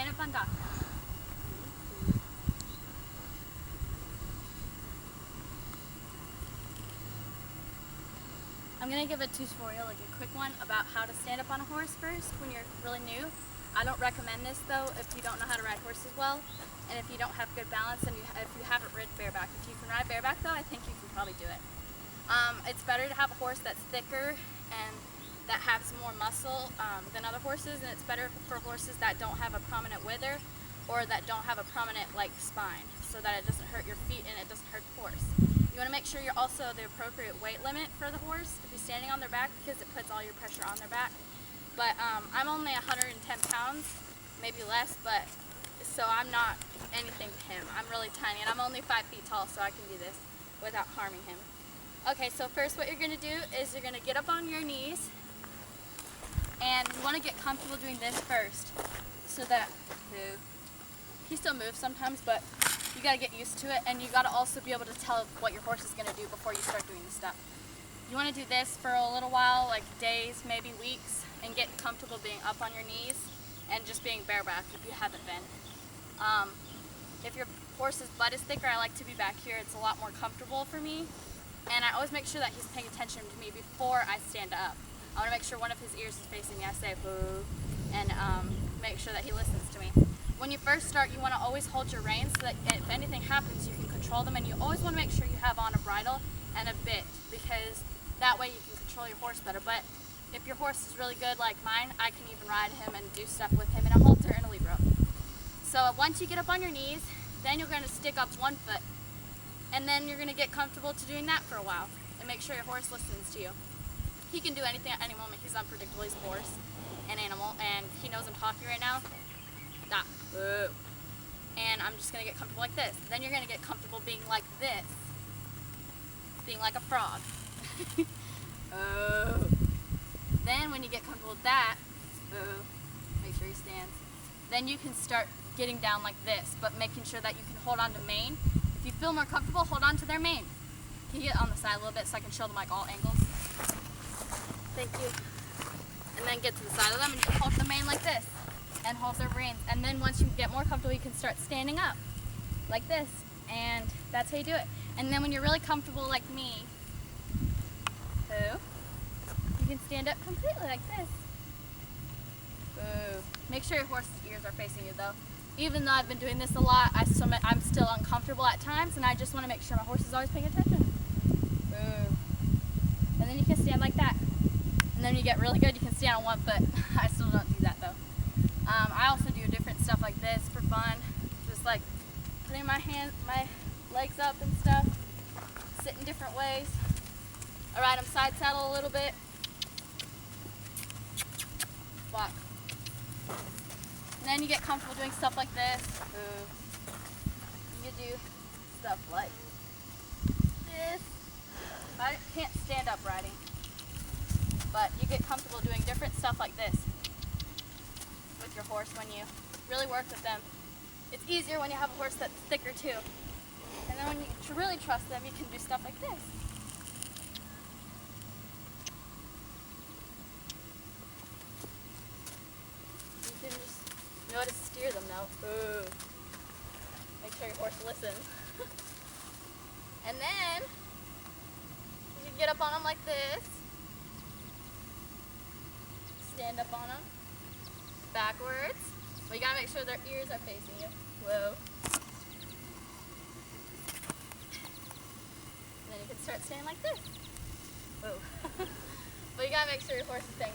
stand up on dock. I'm going to give a tutorial, like a quick one, about how to stand up on a horse first when you're really new. I don't recommend this though if you don't know how to ride horses well, and if you don't have good balance, and if you haven't ridden bareback. If you can ride bareback though, I think you can probably do it. It's better to have a horse that's thicker and that has more muscle than other horses, and it's better for horses that don't have a prominent wither or that don't have a prominent spine, so that it doesn't hurt your feet and it doesn't hurt the horse. You want to make sure you're also the appropriate weight limit for the horse if you're standing on their back, because it puts all your pressure on their back. But I'm only 110 pounds, maybe less, but so I'm not anything to him. I'm really tiny, and I'm only 5 feet tall, so I can do this without harming him. Okay, so first what you're going to do is you're going to get up on your knees, and you want to get comfortable doing this first, so that he still moves sometimes, but you got to get used to it, and you got to also be able to tell what your horse is going to do before you start doing the stuff. You want to do this for a little while, like days, maybe weeks, and get comfortable being up on your knees and just being bareback if you haven't been. If your horse's butt is thicker, I like to be back here. It's a lot more comfortable for me, and I always make sure that he's paying attention to me before I stand up. I want to make sure one of his ears is facing me. I say boo, and make sure that he listens to me. When you first start, you want to always hold your reins so that if anything happens, you can control them, and you always want to make sure you have on a bridle and a bit, because that way you can control your horse better. But if your horse is really good like mine, I can even ride him and do stuff with him in a halter and a lead rope. So once you get up on your knees, then you're going to stick up one foot, and then you're going to get comfortable to doing that for a while and make sure your horse listens to you. He can do anything at any moment. He's unpredictable. He's a horse, an animal, and he knows I'm talking right now. Stop. Boo. And I'm just going to get comfortable like this. Then you're going to get comfortable being like this, being like a frog. Oh. Then when you get comfortable with that, make sure he stands. Then you can start getting down like this, but making sure that you can hold on to mane. If you feel more comfortable, hold on to their mane. Can you get on the side a little bit so I can show them like all angles? Thank you. And then get to the side of them and you hold the mane like this and hold their reins. And then once you get more comfortable, you can start standing up like this, and that's how you do it. And then when you're really comfortable like me, you can stand up completely like this. Make sure your horse's ears are facing you though. Even though I've been doing this a lot, I'm still uncomfortable at times, and I just want to make sure my horse is always paying attention. And then you can stand like that. And then when you get really good, you can stand on one foot. I still don't do that though. I also do different stuff like this for fun. Just like putting my legs up and stuff. Sit in different ways. I ride him side saddle a little bit. Walk. And then you get comfortable doing stuff like this. You do stuff like this. I can't stand up riding, but you get comfortable doing different stuff like this with your horse when you really work with them. It's easier when you have a horse that's thicker too. And then when you really trust them, you can do stuff like this. You can just know how to steer them though. Make sure your horse listens. And then you can get up on them like this. Stand up on them. Backwards. But you gotta make sure their ears are facing you. Whoa. And then you can start standing like this. Whoa. But you gotta make sure your horse is paying